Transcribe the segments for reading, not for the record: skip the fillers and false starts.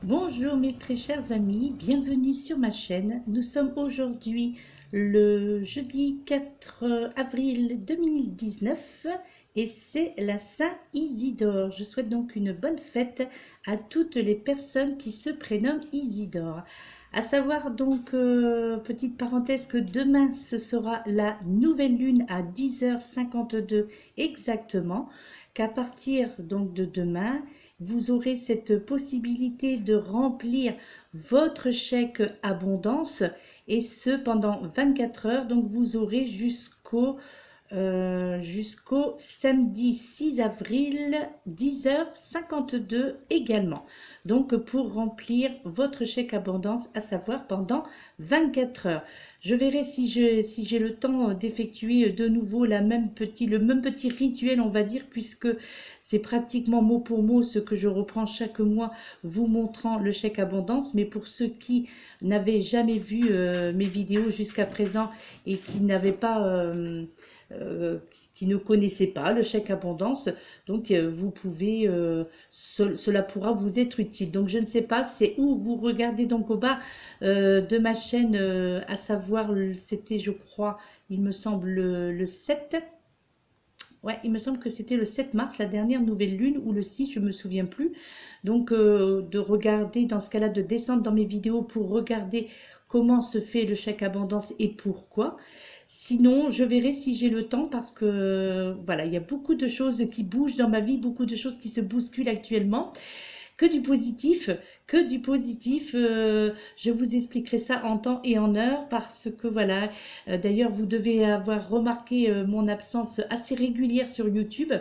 Bonjour mes très chers amis, bienvenue sur ma chaîne. Nous sommes aujourd'hui le jeudi 4 avril 2019 et c'est la Saint-Isidore. Je souhaite donc une bonne fête à toutes les personnes qui se prénomment Isidore. À savoir donc, petite parenthèse, que demain ce sera la nouvelle lune à 10h52 exactement, qu'à partir donc de demain, vous aurez cette possibilité de remplir votre chèque abondance et ce pendant 24 heures. Donc vous aurez jusqu'au samedi 6 avril 10h52 également. Donc pour remplir votre chèque abondance, à savoir pendant 24 heures. Je verrai si j'ai le temps d'effectuer de nouveau le même petit rituel, on va dire, puisque c'est pratiquement mot pour mot ce que je reprends chaque mois, vous montrant le chèque abondance. Mais pour ceux qui n'avaient jamais vu mes vidéos jusqu'à présent et qui n'avaient pas... qui ne connaissaient pas le chèque abondance, donc vous pouvez, cela pourra vous être utile. Donc je ne sais pas, c'est où vous regardez donc au bas de ma chaîne, à savoir, c'était je crois, il me semble le 7. Ouais, il me semble que c'était le 7 mars, la dernière nouvelle lune, ou le 6, je ne me souviens plus. Donc, de regarder, dans ce cas-là, de descendre dans mes vidéos pour regarder comment se fait le chèque abondance et pourquoi. Sinon, je verrai si j'ai le temps parce que, voilà, il y a beaucoup de choses qui bougent dans ma vie, beaucoup de choses qui se bousculent actuellement. Que du positif, que du positif. Je vous expliquerai ça en temps et en heure parce que voilà, d'ailleurs vous devez avoir remarqué mon absence assez régulière sur YouTube,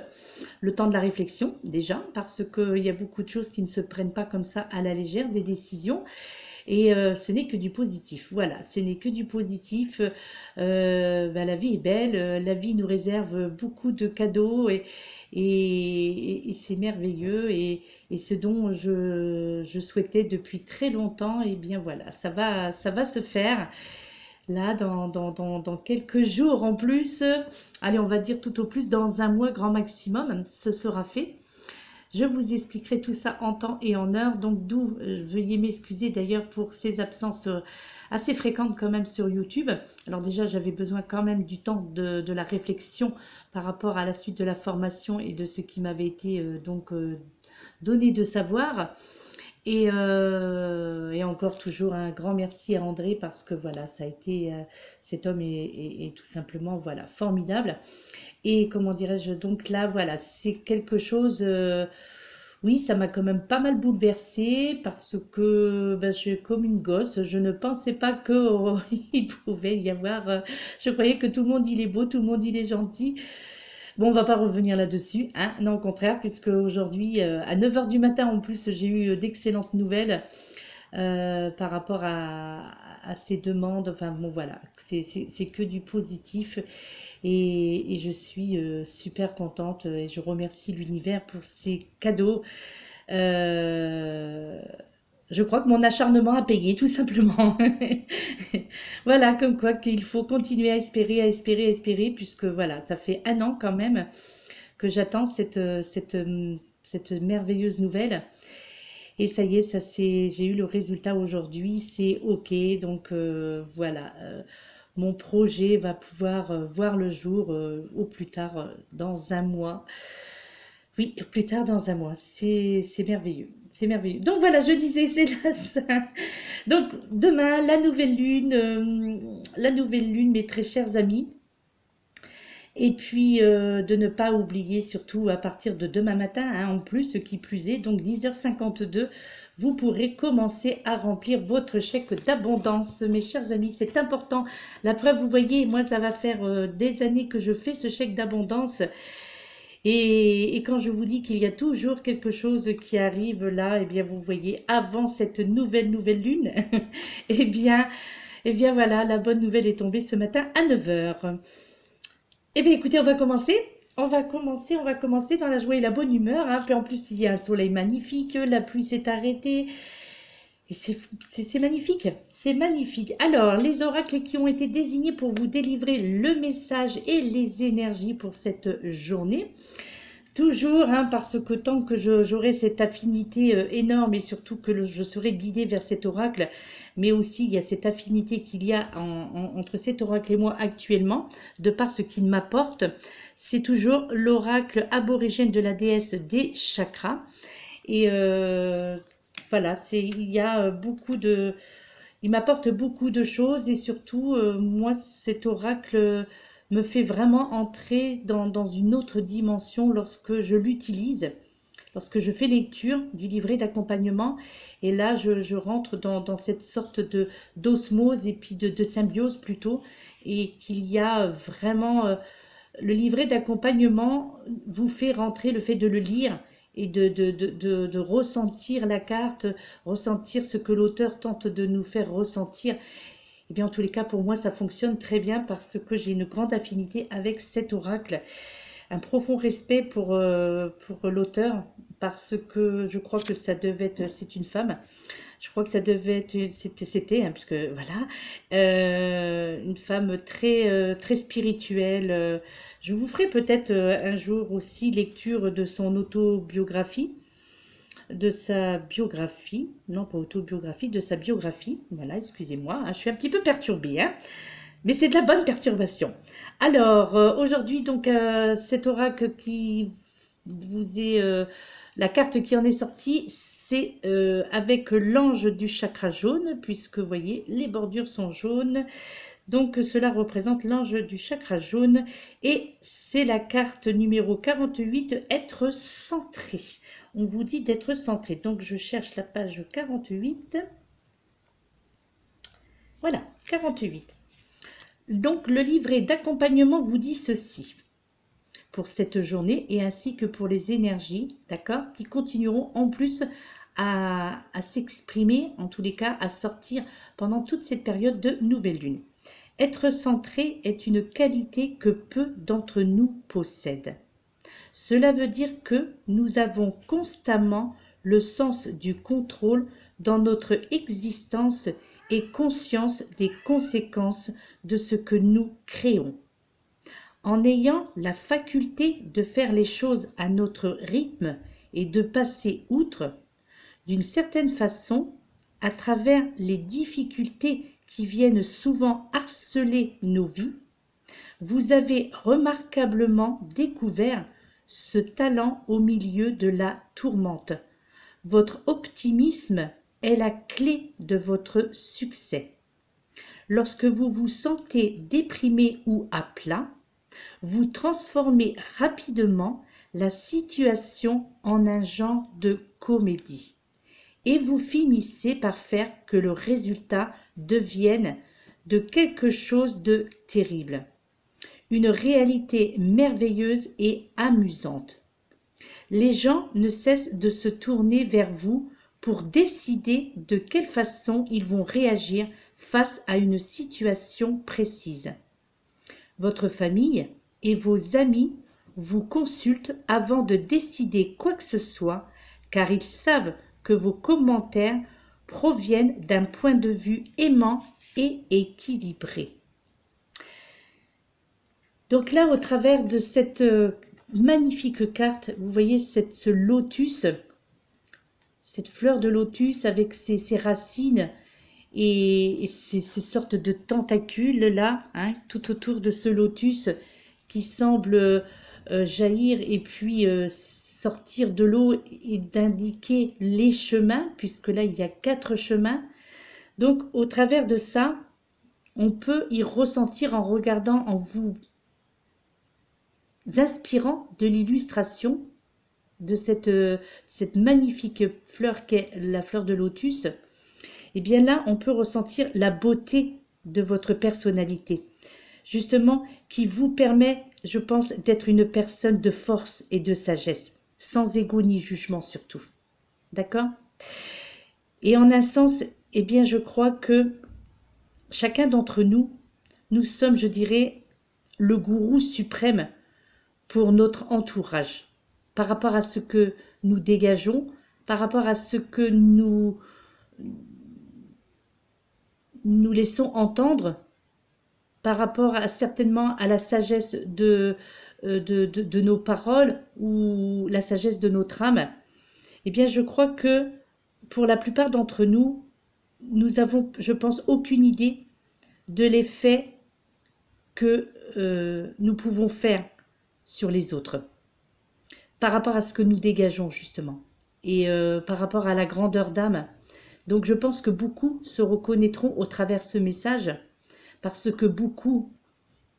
le temps de la réflexion déjà, parce qu'il y a beaucoup de choses qui ne se prennent pas comme ça à la légère, des décisions. Et ce n'est que du positif, voilà, ce n'est que du positif. La vie est belle, la vie nous réserve beaucoup de cadeaux et c'est merveilleux. Et ce dont je souhaitais depuis très longtemps, et bien voilà, ça va se faire. Là, dans quelques jours en plus, allez, on va dire tout au plus dans un mois grand maximum, ce sera fait. Je vous expliquerai tout ça en temps et en heure, donc d'où veuillez m'excuser d'ailleurs pour ces absences assez fréquentes quand même sur YouTube. Alors déjà, j'avais besoin quand même du temps de la réflexion par rapport à la suite de la formation et de ce qui m'avait été donné de savoir. Et encore toujours un grand merci à André parce que voilà, ça a été, cet homme est tout simplement voilà, formidable. Et comment dirais-je, donc là, voilà, c'est quelque chose, oui, ça m'a quand même pas mal bouleversée parce que ben, je, comme une gosse, je ne pensais pas qu'il pouvait y avoir, je croyais que tout le monde il est beau, tout le monde il est gentil. Bon, on va pas revenir là-dessus, hein, non, au contraire, puisque aujourd'hui, à 9 h du matin en plus, j'ai eu d'excellentes nouvelles par rapport à ces demandes. Enfin bon, voilà, c'est que du positif. Et je suis super contente et je remercie l'univers pour ces cadeaux. Euh, je crois que mon acharnement a payé, tout simplement. Voilà, comme quoi qu'il faut continuer à espérer, à espérer, à espérer, puisque voilà, ça fait un an quand même que j'attends cette merveilleuse nouvelle. Et ça y est, j'ai eu le résultat aujourd'hui, c'est OK. Donc voilà, mon projet va pouvoir voir le jour au plus tard dans un mois. Oui, plus tard dans un mois. C'est merveilleux. C'est merveilleux. Donc voilà, je disais, c'est là ça. Donc demain, la nouvelle lune, mes très chers amis. Et puis de ne pas oublier, surtout à partir de demain matin, hein, en plus, ce qui plus est, donc 10h52, vous pourrez commencer à remplir votre chèque d'abondance. Mes chers amis, c'est important. La preuve, vous voyez, moi, ça va faire des années que je fais ce chèque d'abondance. Et quand je vous dis qu'il y a toujours quelque chose qui arrive là, eh bien, vous voyez, avant cette nouvelle lune, eh bien voilà, la bonne nouvelle est tombée ce matin à 9 h. Eh bien, écoutez, on va commencer. On va commencer dans la joie et la bonne humeur. Hein. Puis en plus, il y a un soleil magnifique, la pluie s'est arrêtée. Et c'est magnifique, c'est magnifique. Alors, les oracles qui ont été désignés pour vous délivrer le message et les énergies pour cette journée. Toujours, hein, parce que tant que j'aurai cette affinité énorme et surtout que je serai guidée vers cet oracle, mais aussi il y a cette affinité qu'il y a entre cet oracle et moi actuellement, de par ce qu'il m'apporte, c'est toujours l'oracle aborigène de la déesse des chakras. Et voilà, il y a beaucoup de... Il m'apporte beaucoup de choses et surtout, moi, cet oracle me fait vraiment entrer dans une autre dimension lorsque je l'utilise, lorsque je fais lecture du livret d'accompagnement. Et là, je rentre dans cette sorte d'osmose et puis de symbiose plutôt. Et qu'il y a vraiment... le livret d'accompagnement vous fait rentrer le fait de le lire et de ressentir la carte, ressentir ce que l'auteur tente de nous faire ressentir. Eh bien, en tous les cas, pour moi, ça fonctionne très bien parce que j'ai une grande affinité avec cet oracle. Un profond respect pour l'auteur parce que je crois que ça devait être... C'est une femme. Je crois que ça devait être... C'était, hein, puisque voilà, une femme très spirituelle. Je vous ferai peut-être un jour aussi lecture de son autobiographie, de sa biographie, non pas autobiographie, de sa biographie. Voilà, excusez-moi, hein, je suis un petit peu perturbée, hein, mais c'est de la bonne perturbation. Alors, aujourd'hui, donc, cet oracle qui vous est... la carte qui en est sortie, c'est avec l'ange du chakra jaune, puisque vous voyez, les bordures sont jaunes. Donc, cela représente l'ange du chakra jaune. Et c'est la carte numéro 48, être centré. On vous dit d'être centré. Donc, je cherche la page 48. Voilà, 48. Donc, le livret d'accompagnement vous dit ceci pour cette journée et ainsi que pour les énergies, d'accord, qui continueront en plus à s'exprimer, en tous les cas à sortir pendant toute cette période de nouvelle lune. Être centré est une qualité que peu d'entre nous possèdent. Cela veut dire que nous avons constamment le sens du contrôle dans notre existence et conscience des conséquences de ce que nous créons. En ayant la faculté de faire les choses à notre rythme et de passer outre, d'une certaine façon, à travers les difficultés qui viennent souvent harceler nos vies, vous avez remarquablement découvert ce talent au milieu de la tourmente. Votre optimisme est la clé de votre succès. Lorsque vous vous sentez déprimé ou à plat, vous transformez rapidement la situation en un genre de comédie et vous finissez par faire que le résultat devienne de quelque chose de terrible, une réalité merveilleuse et amusante. Les gens ne cessent de se tourner vers vous pour décider de quelle façon ils vont réagir face à une situation précise. Votre famille et vos amis vous consultent avant de décider quoi que ce soit, car ils savent que vos commentaires proviennent d'un point de vue aimant et équilibré. Donc là, au travers de cette magnifique carte, vous voyez ce lotus, cette fleur de lotus avec ses racines et ces sortes de tentacules là, hein, tout autour de ce lotus qui semble jaillir et puis sortir de l'eau et d'indiquer les chemins, puisque là il y a 4 chemins. Donc au travers de ça, on peut y ressentir en regardant, en vous inspirant de l'illustration de cette magnifique fleur qu'est la fleur de lotus. Et bien là, on peut ressentir la beauté de votre personnalité, justement, qui vous permet, je pense, d'être une personne de force et de sagesse, sans ego ni jugement surtout. D'accord? Et en un sens, eh bien, je crois que chacun d'entre nous, nous sommes, je dirais, le gourou suprême pour notre entourage, par rapport à ce que nous dégageons, par rapport à ce que nous laissons entendre, par rapport à certainement à la sagesse de de nos paroles ou la sagesse de notre âme, eh bien je crois que pour la plupart d'entre nous, nous avons, je pense, aucune idée de l'effet que nous pouvons faire sur les autres par rapport à ce que nous dégageons justement et par rapport à la grandeur d'âme. Donc je pense que beaucoup se reconnaîtront au travers de ce message parce que beaucoup,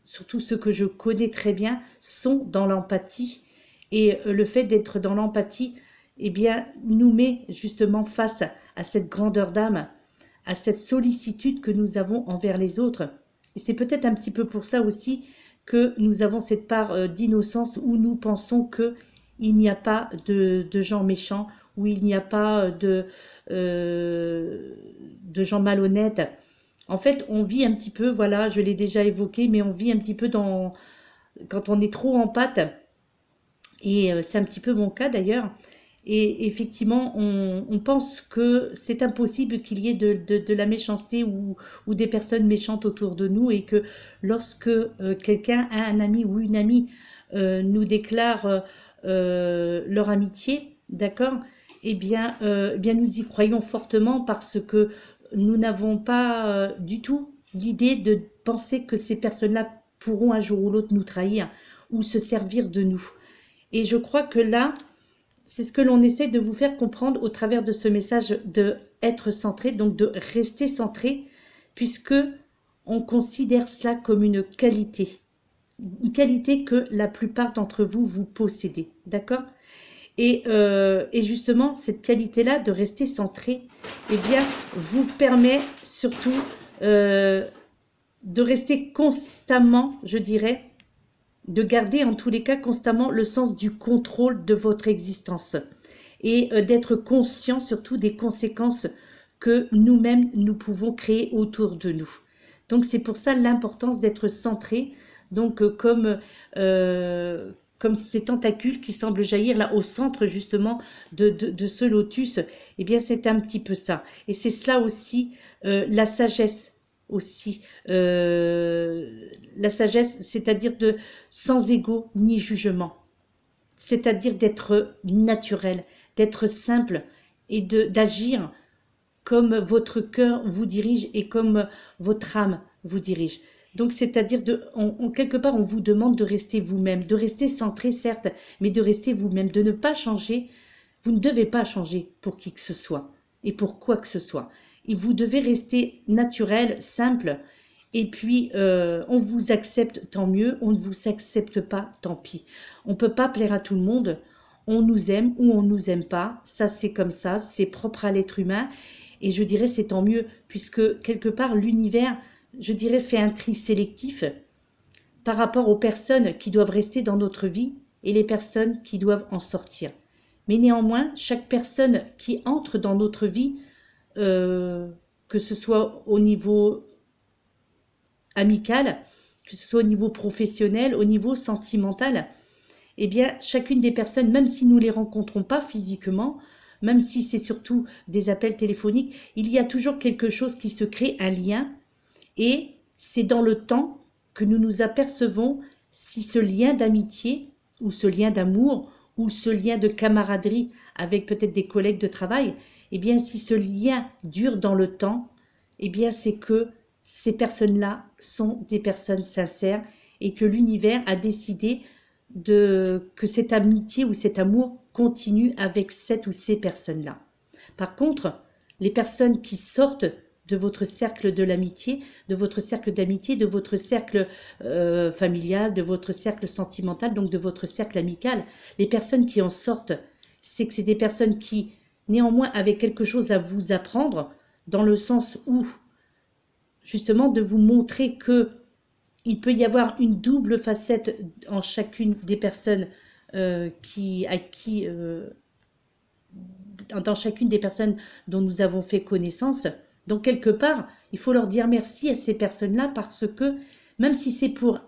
surtout ceux que je connais très bien, sont dans l'empathie et le fait d'être dans l'empathie, eh bien, nous met justement face à cette grandeur d'âme, à cette sollicitude que nous avons envers les autres. Et c'est peut-être un petit peu pour ça aussi que nous avons cette part d'innocence où nous pensons qu'il n'y a pas de gens méchants, où il n'y a pas de gens malhonnêtes. En fait, on vit un petit peu, voilà, je l'ai déjà évoqué, mais on vit un petit peu quand on est trop en pâte, et c'est un petit peu mon cas d'ailleurs, et effectivement, on pense que c'est impossible qu'il y ait de la méchanceté ou des personnes méchantes autour de nous, et que lorsque quelqu'un, un ami ou une amie, nous déclare leur amitié, d'accord, eh bien nous y croyons fortement parce que nous n'avons pas du tout l'idée de penser que ces personnes-là pourront un jour ou l'autre nous trahir ou se servir de nous. Et je crois que là, c'est ce que l'on essaie de vous faire comprendre au travers de ce message de être centré, donc de rester centré, puisque on considère cela comme une qualité que la plupart d'entre vous, vous possédez, d'accord ? Et justement, cette qualité-là de rester centré, eh bien, vous permet surtout de rester constamment, je dirais, de garder en tous les cas constamment le sens du contrôle de votre existence et d'être conscient surtout des conséquences que nous-mêmes nous pouvons créer autour de nous. Donc c'est pour ça l'importance d'être centré, donc comme ces tentacules qui semblent jaillir là au centre justement de ce lotus, eh bien c'est un petit peu ça. Et c'est cela aussi la sagesse aussi, la sagesse, c'est-à-dire de sans ego ni jugement, c'est-à-dire d'être naturel, d'être simple et d'agir comme votre cœur vous dirige et comme votre âme vous dirige. Donc, c'est-à-dire, quelque part, on vous demande de rester vous-même, de rester centré, certes, mais de rester vous-même, de ne pas changer. Vous ne devez pas changer pour qui que ce soit et pour quoi que ce soit. Et vous devez rester naturel, simple, et puis on vous accepte, tant mieux, on ne vous accepte pas, tant pis. On ne peut pas plaire à tout le monde, on nous aime ou on ne nous aime pas, ça c'est comme ça, c'est propre à l'être humain, et je dirais c'est tant mieux, puisque quelque part l'univers, je dirais, fait un tri sélectif par rapport aux personnes qui doivent rester dans notre vie et les personnes qui doivent en sortir. Mais néanmoins, chaque personne qui entre dans notre vie, que ce soit au niveau amical, que ce soit au niveau professionnel, au niveau sentimental, eh bien, chacune des personnes, même si nous ne les rencontrons pas physiquement, même si c'est surtout des appels téléphoniques, il y a toujours quelque chose qui se crée, un lien, et c'est dans le temps que nous nous apercevons si ce lien d'amitié, ou ce lien d'amour, ou ce lien de camaraderie avec peut-être des collègues de travail, eh bien, si ce lien dure dans le temps, eh bien, c'est que ces personnes-là sont des personnes sincères et que l'univers a décidé que cette amitié ou cet amour continue avec cette ou ces personnes-là. Par contre, les personnes qui sortent de votre cercle de l'amitié, de votre cercle d'amitié, de votre cercle familial, de votre cercle sentimental, donc de votre cercle amical, les personnes qui en sortent, c'est que c'est des personnes qui, néanmoins, avaient quelque chose à vous apprendre, dans le sens où, justement, de vous montrer que il peut y avoir une double facette en chacune des personnes dans chacune des personnes dont nous avons fait connaissance. Donc, quelque part, il faut leur dire merci à ces personnes-là parce que, même si c'est pour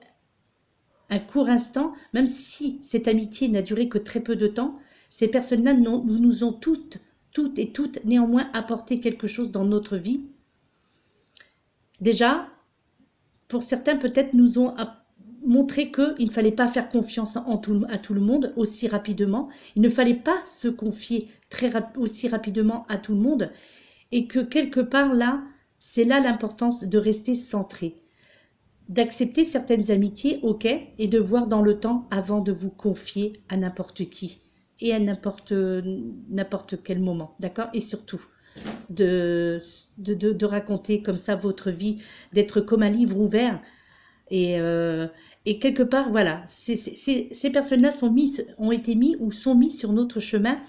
un court instant, même si cette amitié n'a duré que très peu de temps, ces personnes-là nous ont toutes néanmoins apporté quelque chose dans notre vie. Déjà, pour certains, peut-être nous ont montrer qu'il ne fallait pas faire confiance à tout le monde aussi rapidement. Il ne fallait pas se confier aussi rapidement à tout le monde. Et que quelque part là, c'est là l'importance de rester centré. D'accepter certaines amitiés, ok, et de voir dans le temps avant de vous confier à n'importe qui et à n'importe quel moment, d'accord? Et surtout, de raconter comme ça votre vie, d'être comme un livre ouvert. Et quelque part, voilà, ces personnes-là ont été mis ou sont mis sur notre chemin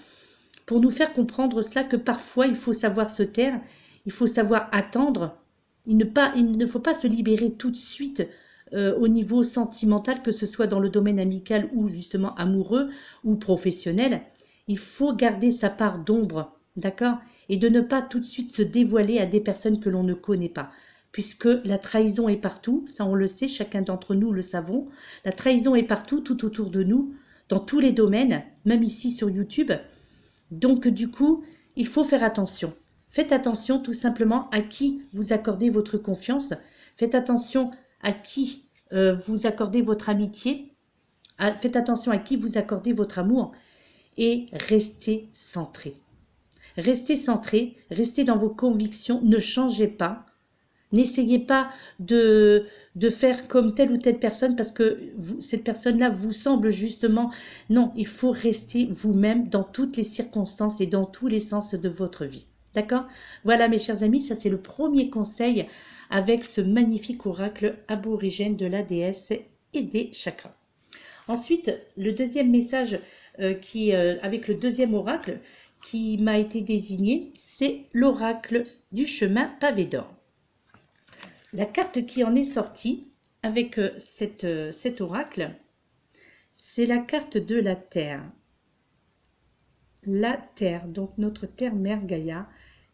pour nous faire comprendre cela, que parfois il faut savoir se taire, il faut savoir attendre. Il ne faut pas se libérer tout de suite au niveau sentimental, que ce soit dans le domaine amical ou justement amoureux ou professionnel. Il faut garder sa part d'ombre, d'accord? Et de ne pas tout de suite se dévoiler à des personnes que l'on ne connaît pas. Puisque la trahison est partout, ça on le sait, chacun d'entre nous le savons. La trahison est partout, tout autour de nous, dans tous les domaines, même ici sur YouTube. Donc du coup, il faut faire attention. Faites attention tout simplement à qui vous accordez votre confiance. Faites attention à qui vous accordez votre amitié. Faites attention à qui vous accordez votre amour. Et restez centré. Restez centré, restez dans vos convictions, ne changez pas. N'essayez pas de faire comme telle ou telle personne parce que cette personne-là vous semble justement... Non, il faut rester vous-même dans toutes les circonstances et dans tous les sens de votre vie. D'accord? Voilà mes chers amis, ça c'est le premier conseil avec ce magnifique oracle aborigène de la déesse et des chakras. Ensuite, le deuxième message avec le deuxième oracle qui m'a été désigné, c'est l'oracle du chemin pavé d'or. La carte qui en est sortie avec cet oracle, c'est la carte de la Terre. La Terre, donc notre Terre-Mère Gaïa.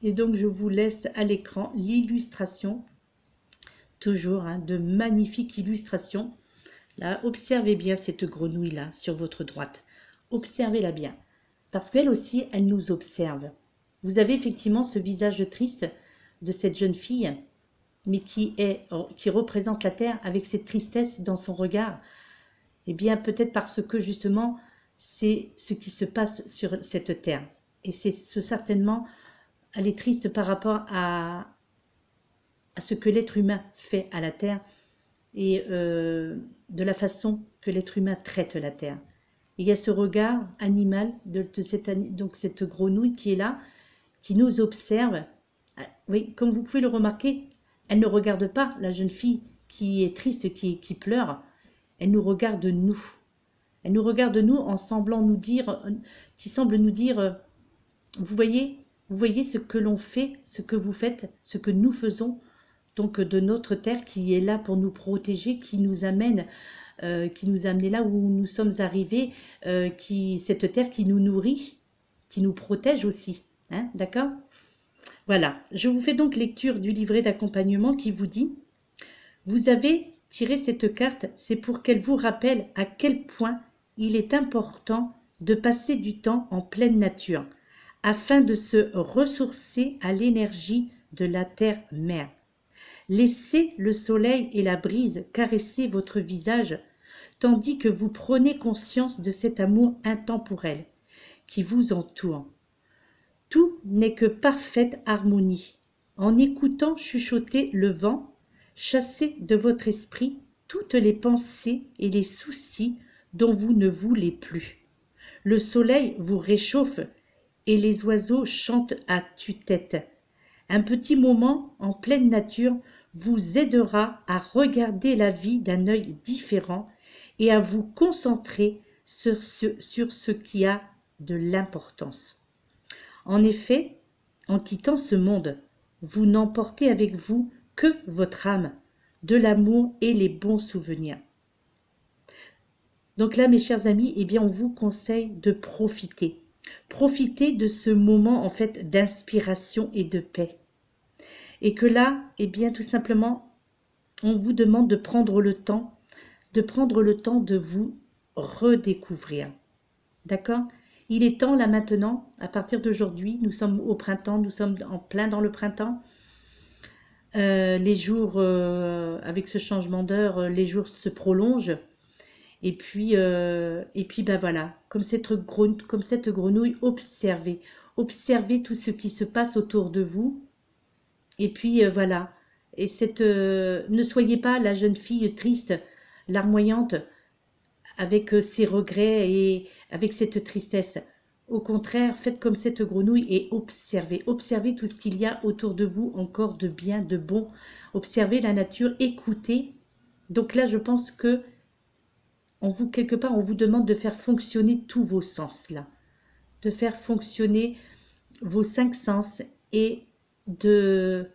Et donc je vous laisse à l'écran l'illustration, toujours de magnifiques illustrations. Là, observez bien cette grenouille-là sur votre droite. Observez-la bien, parce qu'elle aussi, elle nous observe. Vous avez effectivement ce visage triste de cette jeune fille, mais qui représente la terre avec cette tristesse dans son regard. Eh bien, peut-être parce que justement, c'est ce qui se passe sur cette terre. Et c'est certainement, elle est triste par rapport à ce que l'être humain fait à la terre et de la façon que l'être humain traite la terre. Il y a ce regard animal donc cette grenouille qui est là, qui nous observe. Oui, comme vous pouvez le remarquer, elle ne regarde pas la jeune fille qui est triste, qui pleure. Elle nous regarde nous. Elle nous regarde nous en semblant nous dire, qui semble nous dire, vous voyez ce que l'on fait, ce que vous faites, ce que nous faisons, donc de notre terre qui est là pour nous protéger, qui nous amène là où nous sommes arrivés, cette terre qui nous nourrit, qui nous protège aussi. Hein, d'accord ? Voilà, je vous fais donc lecture du livret d'accompagnement qui vous dit « Vous avez tiré cette carte, c'est pour qu'elle vous rappelle à quel point il est important de passer du temps en pleine nature, afin de se ressourcer à l'énergie de la terre-mère. Laissez le soleil et la brise caresser votre visage, tandis que vous prenez conscience de cet amour intemporel qui vous entoure. Tout n'est que parfaite harmonie. En écoutant chuchoter le vent, chassez de votre esprit toutes les pensées et les soucis dont vous ne voulez plus. Le soleil vous réchauffe et les oiseaux chantent à tue-tête. Un petit moment en pleine nature vous aidera à regarder la vie d'un œil différent et à vous concentrer sur ce qui a de l'importance. En effet, en quittant ce monde, vous n'emportez avec vous que votre âme, de l'amour et les bons souvenirs. Donc là, mes chers amis, eh bien, on vous conseille de profiter. Profitez de ce moment, en fait, d'inspiration et de paix. Et que là, eh bien, tout simplement, on vous demande de prendre le temps de vous redécouvrir. D'accord ? Il est temps, là, maintenant, à partir d'aujourd'hui, nous sommes au printemps, nous sommes en plein dans le printemps. Les jours, avec ce changement d'heure, les jours se prolongent. Et puis ben voilà, comme cette grenouille, observez. Observez tout ce qui se passe autour de vous. Et puis voilà. Et ne soyez pas la jeune fille triste, larmoyante, avec ses regrets et avec cette tristesse. Au contraire, faites comme cette grenouille et observez. Observez tout ce qu'il y a autour de vous encore de bien, de bon. Observez la nature, écoutez. Donc là, je pense que quelque part, on vous demande de faire fonctionner tous vos sens là. De faire fonctionner vos 5 sens et de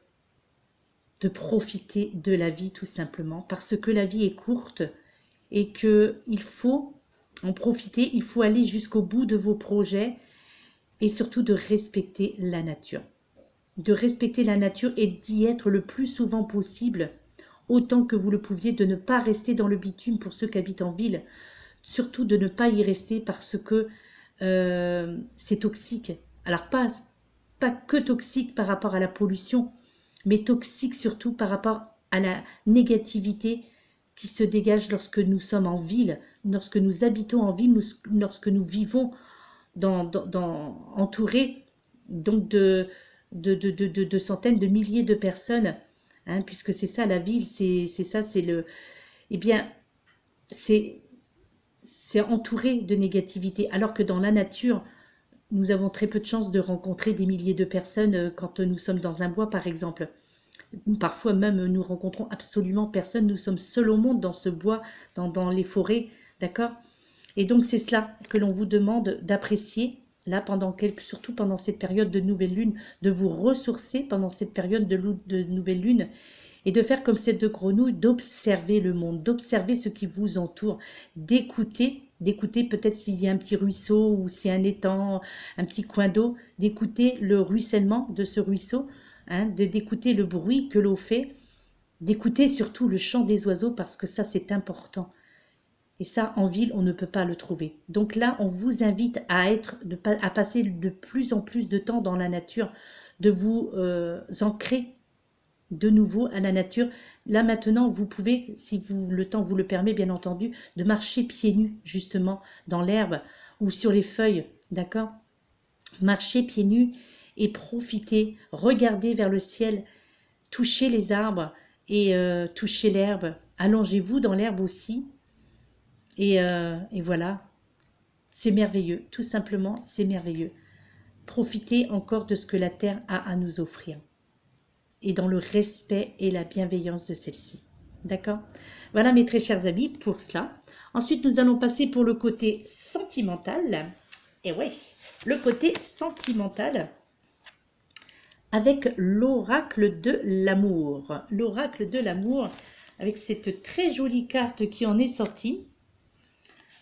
profiter de la vie tout simplement. Parce que la vie est courte et qu'il faut en profiter, il faut aller jusqu'au bout de vos projets et surtout de respecter la nature. De respecter la nature et d'y être le plus souvent possible, autant que vous le pouviez, de ne pas rester dans le bitume pour ceux qui habitent en ville, surtout de ne pas y rester parce que c'est toxique. Alors pas que toxique par rapport à la pollution, mais toxique surtout par rapport à la négativité qui se dégage lorsque nous sommes en ville, lorsque nous habitons en ville, lorsque nous vivons entourés donc de centaines de milliers de personnes, hein, puisque c'est ça la ville, c'est ça, c'est le... Eh bien, c'est entouré de négativité, alors que dans la nature, nous avons très peu de chances de rencontrer des milliers de personnes quand nous sommes dans un bois, par exemple. Parfois même, nous rencontrons absolument personne. Nous sommes seuls au monde dans ce bois, dans les forêts, d'accord? Et donc, c'est cela que l'on vous demande d'apprécier, là, surtout pendant cette période de nouvelle lune, de vous ressourcer pendant cette période de nouvelle lune et de faire comme cette grenouille, d'observer le monde, d'observer ce qui vous entoure, d'écouter peut-être s'il y a un petit ruisseau ou s'il y a un étang, un petit coin d'eau, d'écouter le ruissellement de ce ruisseau, hein, d'écouter le bruit que l'eau fait, d'écouter surtout le chant des oiseaux parce que ça c'est important. Et ça, en ville, on ne peut pas le trouver. Donc là, on vous invite à passer de plus en plus de temps dans la nature, de vous ancrer de nouveau à la nature. Là maintenant, vous pouvez, si le temps vous le permet bien entendu, de marcher pieds nus justement dans l'herbe ou sur les feuilles, d'accord? Marchez pieds nus et profitez, regardez vers le ciel, touchez les arbres et touchez l'herbe. Allongez-vous dans l'herbe aussi et voilà, c'est merveilleux, tout simplement c'est merveilleux. Profitez encore de ce que la terre a à nous offrir et dans le respect et la bienveillance de celle-ci. D'accord? Voilà mes très chers amis pour cela. Ensuite, nous allons passer pour le côté sentimental. Et oui, le côté sentimental avec l'oracle de l'amour. L'oracle de l'amour avec cette très jolie carte qui en est sortie.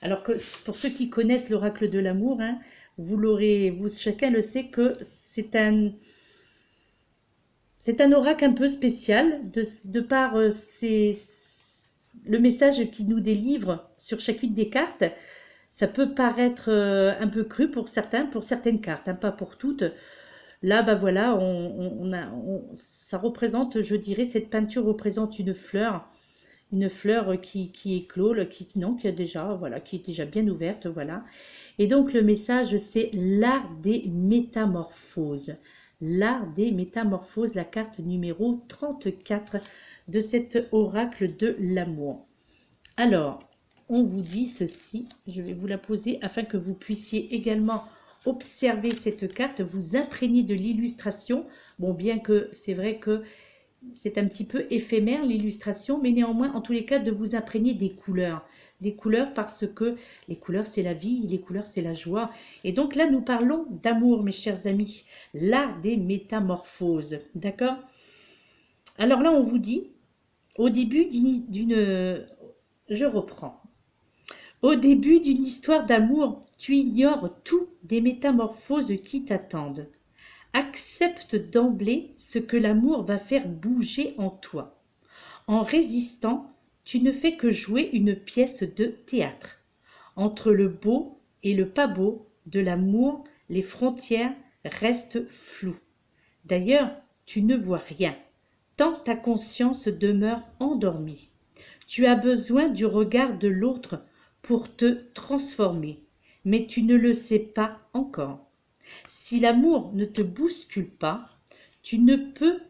Alors que pour ceux qui connaissent l'oracle de l'amour, hein, chacun le sait que c'est un oracle un peu spécial de par le message qu'il nous délivre sur chacune des cartes. Ça peut paraître un peu cru pour certaines cartes, hein, pas pour toutes. Là, bah voilà, ça représente, je dirais, cette peinture représente une fleur qui éclot, qui est déjà bien ouverte, voilà. Et donc le message, c'est l'art des métamorphoses. L'art des métamorphoses, la carte numéro 34 de cet oracle de l'amour. Alors, on vous dit ceci, je vais vous la poser afin que vous puissiez également observer cette carte, vous imprégner de l'illustration. Bon, bien que c'est vrai que c'est un petit peu éphémère l'illustration, mais néanmoins, en tous les cas, de vous imprégner des couleurs. Des couleurs parce que les couleurs, c'est la vie, les couleurs, c'est la joie. Et donc là, nous parlons d'amour, mes chers amis. L'art des métamorphoses, d'accord? Alors là, on vous dit, au début je reprends. Au début d'une histoire d'amour, tu ignores tout des métamorphoses qui t'attendent. Accepte d'emblée ce que l'amour va faire bouger en toi. En résistant, tu ne fais que jouer une pièce de théâtre. Entre le beau et le pas beau de l'amour, les frontières restent floues. D'ailleurs, tu ne vois rien. tant ta conscience demeure endormie. Tu as besoin du regard de l'autre pour te transformer, mais tu ne le sais pas encore. Si l'amour ne te bouscule pas, tu ne peux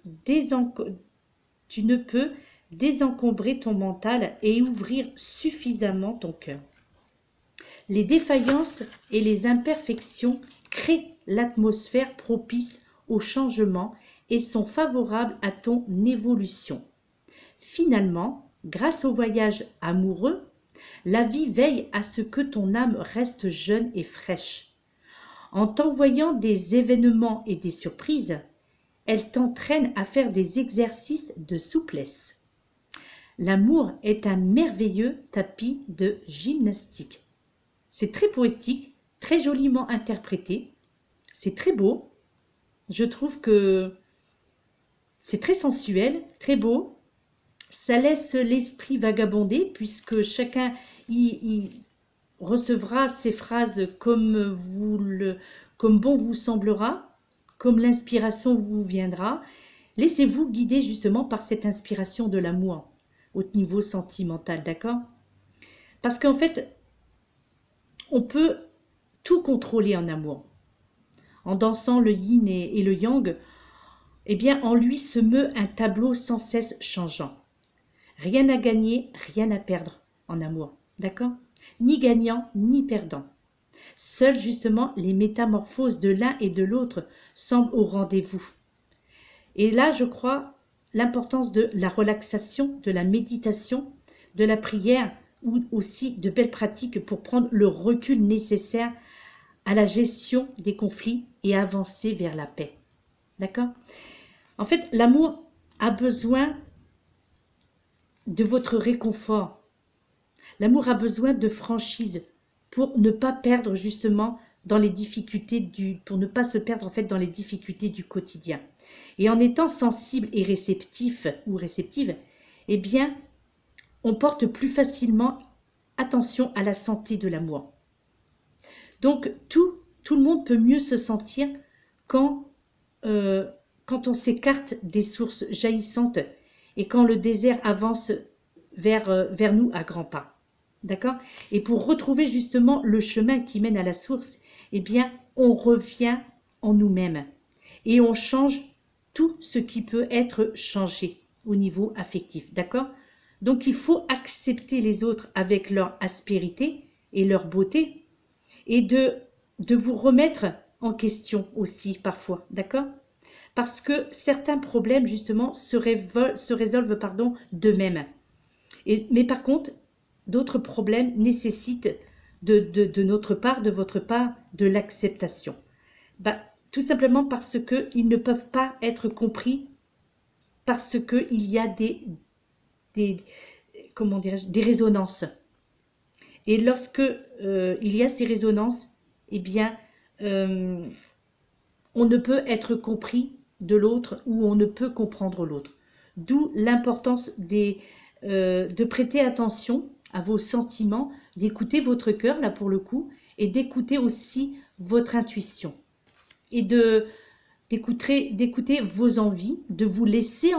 désencombrer ton mental et ouvrir suffisamment ton cœur. Les défaillances et les imperfections créent l'atmosphère propice au changement et sont favorables à ton évolution. Finalement, grâce au voyage amoureux, la vie veille à ce que ton âme reste jeune et fraîche. En t'envoyant des événements et des surprises, elle t'entraîne à faire des exercices de souplesse. L'amour est un merveilleux tapis de gymnastique. C'est très poétique, très joliment interprété. C'est très beau. Je trouve que c'est très sensuel, très beau. Ça laisse l'esprit vagabonder puisque chacun y recevra ces phrases comme bon vous semblera, comme l'inspiration vous viendra. Laissez-vous guider justement par cette inspiration de l'amour au niveau sentimental, d'accord? Parce qu'en fait, on peut tout contrôler en amour. En dansant le yin et le yang, eh bien, en lui se meut un tableau sans cesse changeant. Rien à gagner, rien à perdre en amour, d'accord? Ni gagnant, ni perdant. Seules justement les métamorphoses de l'un et de l'autre semblent au rendez-vous. Et là, je crois, l'importance de la relaxation, de la méditation, de la prière, ou aussi de belles pratiques pour prendre le recul nécessaire à la gestion des conflits et avancer vers la paix. D'accord? En fait, l'amour a besoin de votre réconfort. L'amour a besoin de franchise pour ne pas perdre justement dans les difficultés pour ne pas se perdre en fait dans les difficultés du quotidien. Et en étant sensible et réceptif ou réceptive, eh bien, on porte plus facilement attention à la santé de l'amour. Donc, tout le monde peut mieux se sentir quand on s'écarte des sources jaillissantes et quand le désert avance vers nous à grands pas. D'accord? Et pour retrouver justement le chemin qui mène à la source, eh bien, on revient en nous-mêmes et on change tout ce qui peut être changé au niveau affectif. D'accord? Donc, il faut accepter les autres avec leur aspérité et leur beauté et de vous remettre en question aussi parfois. D'accord? Parce que certains problèmes, justement, se résolvent d'eux-mêmes. Mais par contre, d'autres problèmes nécessitent de notre part, de votre part, de l'acceptation. Tout simplement parce qu'ils ne peuvent pas être compris, parce qu'il y a des résonances. Et lorsque il y a ces résonances, eh bien, on ne peut être compris de l'autre ou on ne peut comprendre l'autre. D'où l'importance de prêter attention à vos sentiments, d'écouter votre cœur, là pour le coup, et d'écouter aussi votre intuition. Et d'écouter vos envies, de vous laisser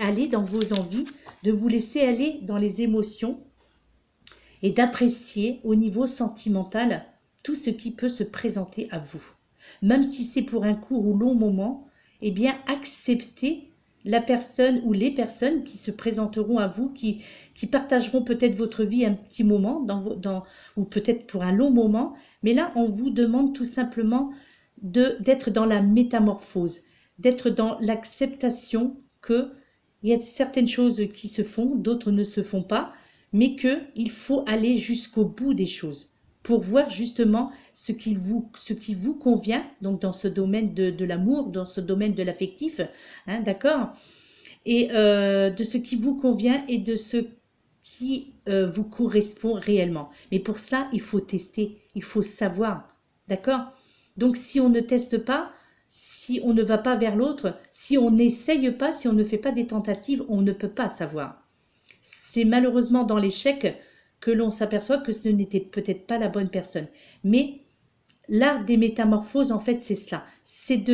aller dans vos envies, de vous laisser aller dans les émotions et d'apprécier au niveau sentimental tout ce qui peut se présenter à vous. Même si c'est pour un court ou long moment, eh bien acceptez la personne ou les personnes qui se présenteront à vous, qui partageront peut-être votre vie un petit moment, ou peut-être pour un long moment, mais là on vous demande tout simplement d'être dans la métamorphose, d'être dans l'acceptation qu'il y a certaines choses qui se font, d'autres ne se font pas, mais qu'il faut aller jusqu'au bout des choses pour voir justement ce qui vous convient, donc dans ce domaine de l'amour, dans ce domaine de l'affectif, hein, d'accord, et de ce qui vous convient et de ce qui vous correspond réellement. Mais pour ça, il faut tester, il faut savoir, d'accord? Donc si on ne teste pas, si on ne va pas vers l'autre, si on n'essaye pas, si on ne fait pas des tentatives, on ne peut pas savoir. C'est malheureusement dans l'échec que l'on s'aperçoit que ce n'était peut-être pas la bonne personne. Mais l'art des métamorphoses, en fait, c'est cela. C'est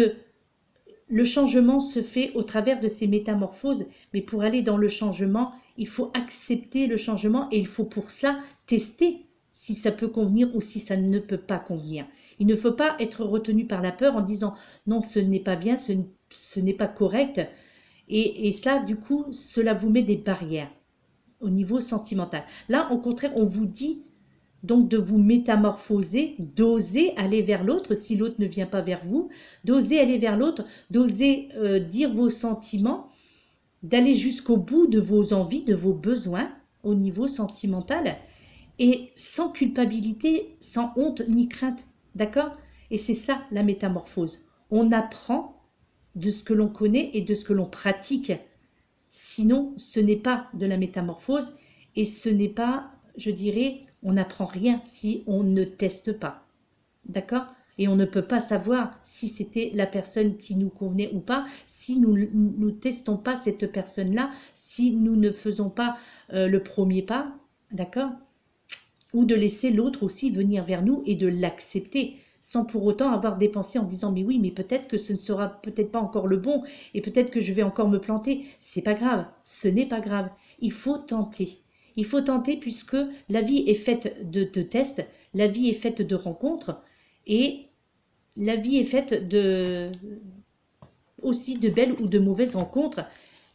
le changement se fait au travers de ces métamorphoses, mais pour aller dans le changement, il faut accepter le changement et il faut pour cela tester si ça peut convenir ou si ça ne peut pas convenir. Il ne faut pas être retenu par la peur en disant non, ce n'est pas bien, ce n'est pas correct. Et cela, du coup, cela vous met des barrières au niveau sentimental. Là, au contraire, on vous dit donc de vous métamorphoser, d'oser aller vers l'autre si l'autre ne vient pas vers vous, d'oser aller vers l'autre, d'oser dire vos sentiments, d'aller jusqu'au bout de vos envies, de vos besoins au niveau sentimental et sans culpabilité, sans honte ni crainte. D'accord? Et c'est ça la métamorphose. On apprend de ce que l'on connaît et de ce que l'on pratique. Sinon, ce n'est pas de la métamorphose et ce n'est pas, je dirais, on n'apprend rien si on ne teste pas. D'accord? Et on ne peut pas savoir si c'était la personne qui nous convenait ou pas, si nous ne testons pas cette personne-là, si nous ne faisons pas le premier pas, d'accord? Ou de laisser l'autre aussi venir vers nous et de l'accepter, sans pour autant avoir des pensées en disant mais oui, mais peut-être que ce ne sera peut-être pas encore le bon, et peut-être que je vais encore me planter. C'est pas grave, ce n'est pas grave. Il faut tenter. Il faut tenter puisque la vie est faite de tests, la vie est faite de rencontres, et la vie est faite aussi de belles ou de mauvaises rencontres,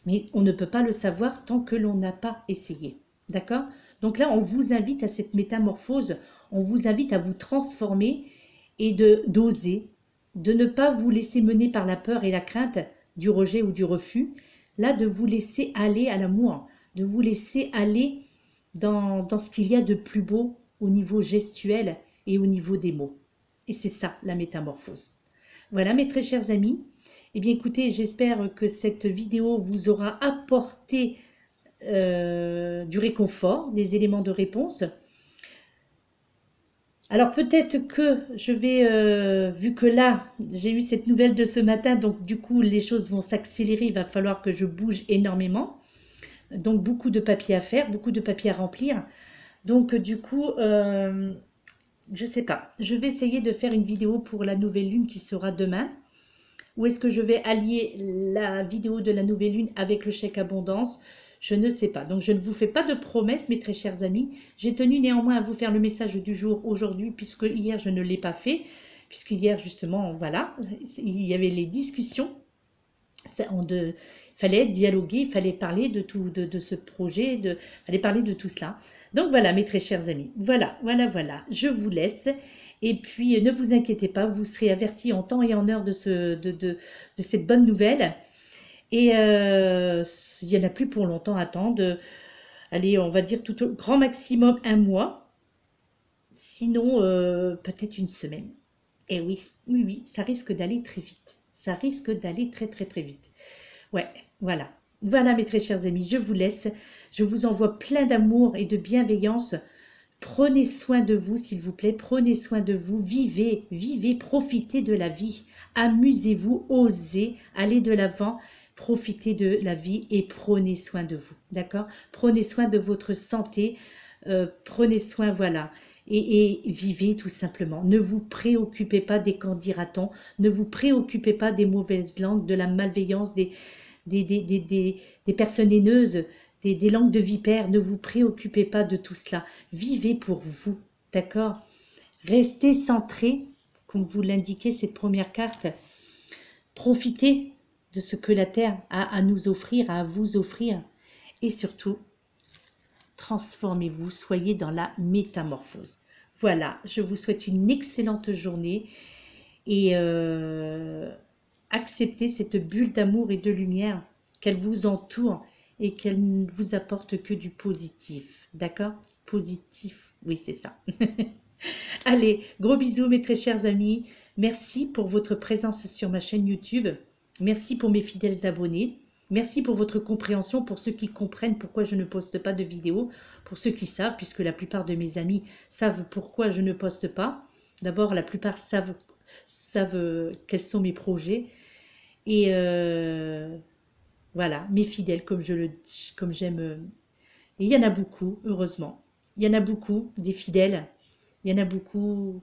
mais on ne peut pas le savoir tant que l'on n'a pas essayé. D'accord? Donc là, on vous invite à cette métamorphose, on vous invite à vous transformer et d'oser, de ne pas vous laisser mener par la peur et la crainte du rejet ou du refus, là, de vous laisser aller à l'amour, de vous laisser aller dans ce qu'il y a de plus beau au niveau gestuel et au niveau des mots. Et c'est ça, la métamorphose. Voilà, mes très chers amis. Eh bien, écoutez, j'espère que cette vidéo vous aura apporté du réconfort, des éléments de réponse. Alors, peut-être que je vais, vu que là, j'ai eu cette nouvelle de ce matin, donc du coup, les choses vont s'accélérer, il va falloir que je bouge énormément. Donc, beaucoup de papiers à faire, beaucoup de papiers à remplir. Donc, du coup, je ne sais pas. Je vais essayer de faire une vidéo pour la nouvelle lune qui sera demain. Ou est-ce que je vais allier la vidéo de la nouvelle lune avec le chèque abondance? Je ne sais pas. Donc, je ne vous fais pas de promesses, mes très chers amis. J'ai tenu néanmoins à vous faire le message du jour aujourd'hui, puisque hier, je ne l'ai pas fait. Puisque hier, justement, voilà, il y avait les discussions. Il fallait dialoguer, il fallait parler de tout, de ce projet, il fallait parler de tout cela. Donc voilà, mes très chers amis, voilà, je vous laisse. Et puis, ne vous inquiétez pas, vous serez avertis en temps et en heure de cette bonne nouvelle. Et il n'y en a plus pour longtemps à attendre. Allez, on va dire tout au grand maximum 1 mois. Sinon, peut-être 1 semaine. Et oui, ça risque d'aller très vite. Ça risque d'aller très, très, très vite. Ouais, voilà. Voilà, mes très chers amis, je vous laisse. Je vous envoie plein d'amour et de bienveillance. Prenez soin de vous, s'il vous plaît. Prenez soin de vous. Vivez, profitez de la vie. Amusez-vous, osez, allez de l'avant. Profitez de la vie et prenez soin de vous. D'accord? Prenez soin de votre santé. Prenez soin, voilà. Et vivez tout simplement. Ne vous préoccupez pas des qu'en dira-t-on. Ne vous préoccupez pas des mauvaises langues, de la malveillance, des personnes haineuses, des langues de vipères. Ne vous préoccupez pas de tout cela. Vivez pour vous, d'accord? Restez centré, comme vous l'indiquez cette première carte. Profitez de ce que la Terre a à nous offrir, à vous offrir. Et surtout, transformez-vous, soyez dans la métamorphose. Voilà, je vous souhaite une excellente journée et acceptez cette bulle d'amour et de lumière, qu'elle vous entoure et qu'elle ne vous apporte que du positif. D'accord? Positif, oui, c'est ça. Allez, gros bisous mes très chers amis. Merci pour votre présence sur ma chaîne YouTube. Merci pour mes fidèles abonnés. Merci pour votre compréhension, pour ceux qui comprennent pourquoi je ne poste pas de vidéos, pour ceux qui savent, puisque la plupart de mes amis savent pourquoi je ne poste pas. D'abord, la plupart savent quels sont mes projets. Et voilà, mes fidèles, comme j'aime. Et il y en a beaucoup, heureusement. Il y en a beaucoup, des fidèles. Il y en a beaucoup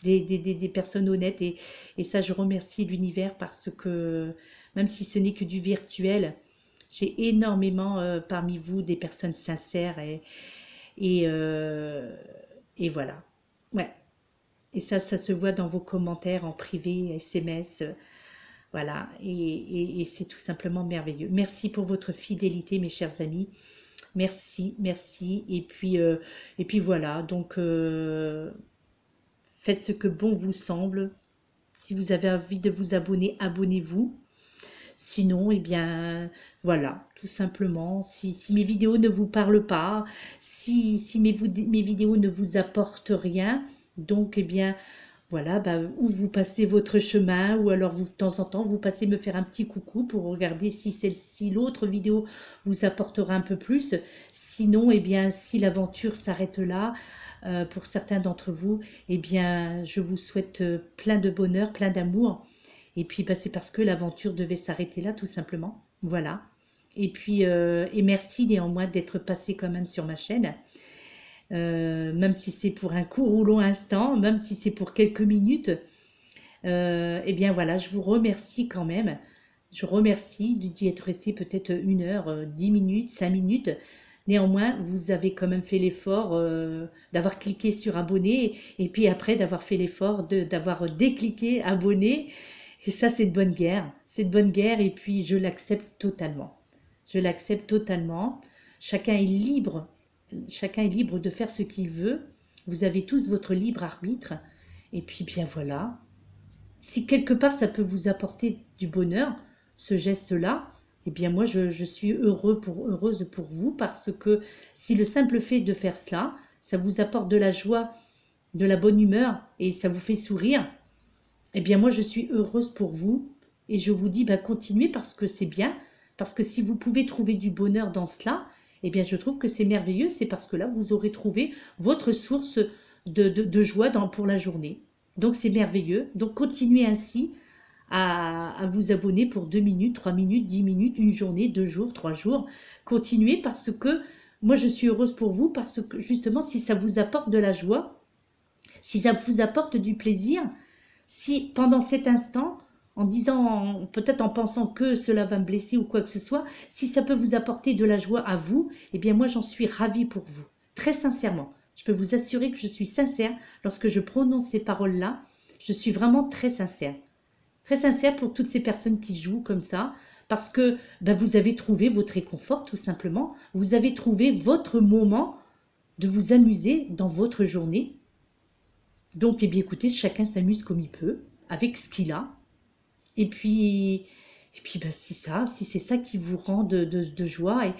des personnes honnêtes. Et ça, je remercie l'univers parce que, même si ce n'est que du virtuel, j'ai énormément parmi vous des personnes sincères et, euh, et voilà. Ouais. Et ça se voit dans vos commentaires en privé, SMS, voilà. Et c'est tout simplement merveilleux. Merci pour votre fidélité, mes chers amis. Merci, merci. Et puis voilà. Donc, faites ce que bon vous semble. Si vous avez envie de vous abonner, abonnez-vous. Sinon, eh bien, voilà, tout simplement. Si mes vidéos ne vous parlent pas, si mes vidéos ne vous apportent rien, donc, eh bien, voilà, bah, ou vous passez votre chemin, ou alors vous, de temps en temps, vous passez me faire un petit coucou pour regarder si l'autre vidéo vous apportera un peu plus. Sinon, eh bien, si l'aventure s'arrête là, pour certains d'entre vous, eh bien, je vous souhaite plein de bonheur, plein d'amour. Et puis, bah, c'est parce que l'aventure devait s'arrêter là, tout simplement. Voilà. Et puis, et merci néanmoins d'être passé quand même sur ma chaîne. Même si c'est pour un court ou long instant, même si c'est pour quelques minutes, eh bien voilà, je vous remercie quand même. Je remercie d'y être resté peut-être 1 heure, 10 minutes, 5 minutes. Néanmoins, vous avez quand même fait l'effort d'avoir cliqué sur abonner et puis après d'avoir fait l'effort d'avoir décliqué abonner. Et ça, c'est de bonne guerre. C'est de bonne guerre et puis je l'accepte totalement. Je l'accepte totalement. Chacun est libre de faire ce qu'il veut. Vous avez tous votre libre arbitre. Et puis bien voilà. Si quelque part ça peut vous apporter du bonheur, ce geste-là, eh bien moi je suis heureuse pour vous parce que si le simple fait de faire cela, ça vous apporte de la joie, de la bonne humeur et ça vous fait sourire, eh bien moi je suis heureuse pour vous et je vous dis bah, continuez parce que c'est bien, parce que si vous pouvez trouver du bonheur dans cela, eh bien je trouve que c'est merveilleux, c'est parce que là vous aurez trouvé votre source de joie pour la journée. Donc c'est merveilleux, donc continuez ainsi à vous abonner pour 2 minutes, 3 minutes, 10 minutes, 1 journée, 2 jours, 3 jours. Continuez parce que moi je suis heureuse pour vous parce que justement si ça vous apporte de la joie, si ça vous apporte du plaisir, si pendant cet instant, en disant, peut-être en pensant que cela va me blesser ou quoi que ce soit, si ça peut vous apporter de la joie à vous, eh bien moi j'en suis ravie pour vous, très sincèrement. Je peux vous assurer que je suis sincère lorsque je prononce ces paroles-là, je suis vraiment très sincère. Très sincère pour toutes ces personnes qui jouent comme ça, parce que ben, vous avez trouvé votre réconfort tout simplement, vous avez trouvé votre moment de vous amuser dans votre journée. Donc, eh bien, écoutez, chacun s'amuse comme il peut, avec ce qu'il a. Et puis ben, si c'est ça qui vous rend de joie, et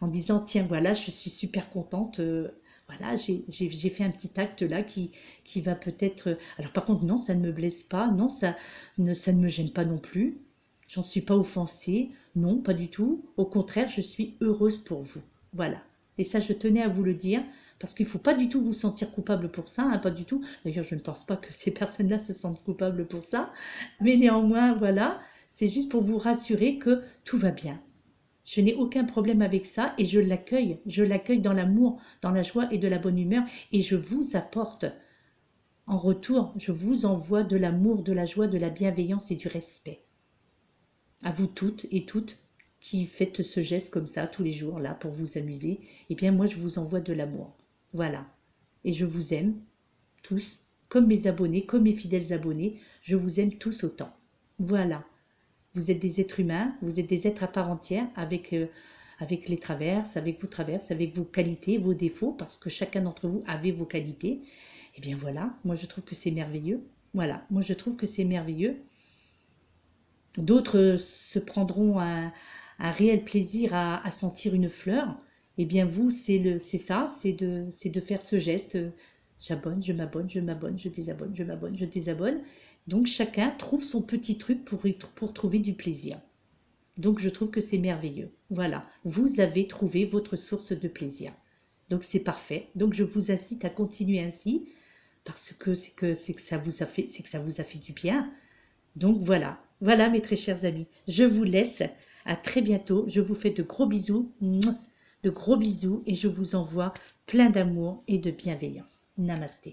en disant, tiens, voilà, je suis super contente, voilà, j'ai fait un petit acte là qui va peut-être... Alors par contre, non, ça ne me blesse pas, non, ça ne me gêne pas non plus, j'en suis pas offensée, non, pas du tout. Au contraire, je suis heureuse pour vous, voilà. Et ça, je tenais à vous le dire, parce qu'il ne faut pas du tout vous sentir coupable pour ça, hein, pas du tout. D'ailleurs, je ne pense pas que ces personnes-là se sentent coupables pour ça. Mais néanmoins, voilà, c'est juste pour vous rassurer que tout va bien. Je n'ai aucun problème avec ça et je l'accueille. Je l'accueille dans l'amour, dans la joie et de la bonne humeur. Et je vous apporte, en retour, je vous envoie de l'amour, de la joie, de la bienveillance et du respect. À vous toutes et toutes qui faites ce geste comme ça tous les jours, là, pour vous amuser, eh bien moi, je vous envoie de l'amour. Voilà. Et je vous aime tous, comme mes abonnés, comme mes fidèles abonnés, je vous aime tous autant. Voilà. Vous êtes des êtres humains, vous êtes des êtres à part entière avec les traverses, avec vos qualités, vos défauts, parce que chacun d'entre vous avait vos qualités. Eh bien voilà, moi je trouve que c'est merveilleux. Voilà, moi je trouve que c'est merveilleux. D'autres se prendront un réel plaisir à sentir une fleur. Eh bien vous, c'est ça, c'est de faire ce geste. J'abonne, je m'abonne, je m'abonne, je désabonne, je m'abonne, je désabonne. Donc chacun trouve son petit truc pour trouver du plaisir. Donc je trouve que c'est merveilleux. Voilà, vous avez trouvé votre source de plaisir. Donc c'est parfait. Donc je vous incite à continuer ainsi parce que c'est que ça vous a fait du bien. Donc voilà, voilà mes très chers amis. Je vous laisse. À très bientôt. Je vous fais de gros bisous. De gros bisous et je vous envoie plein d'amour et de bienveillance. Namasté.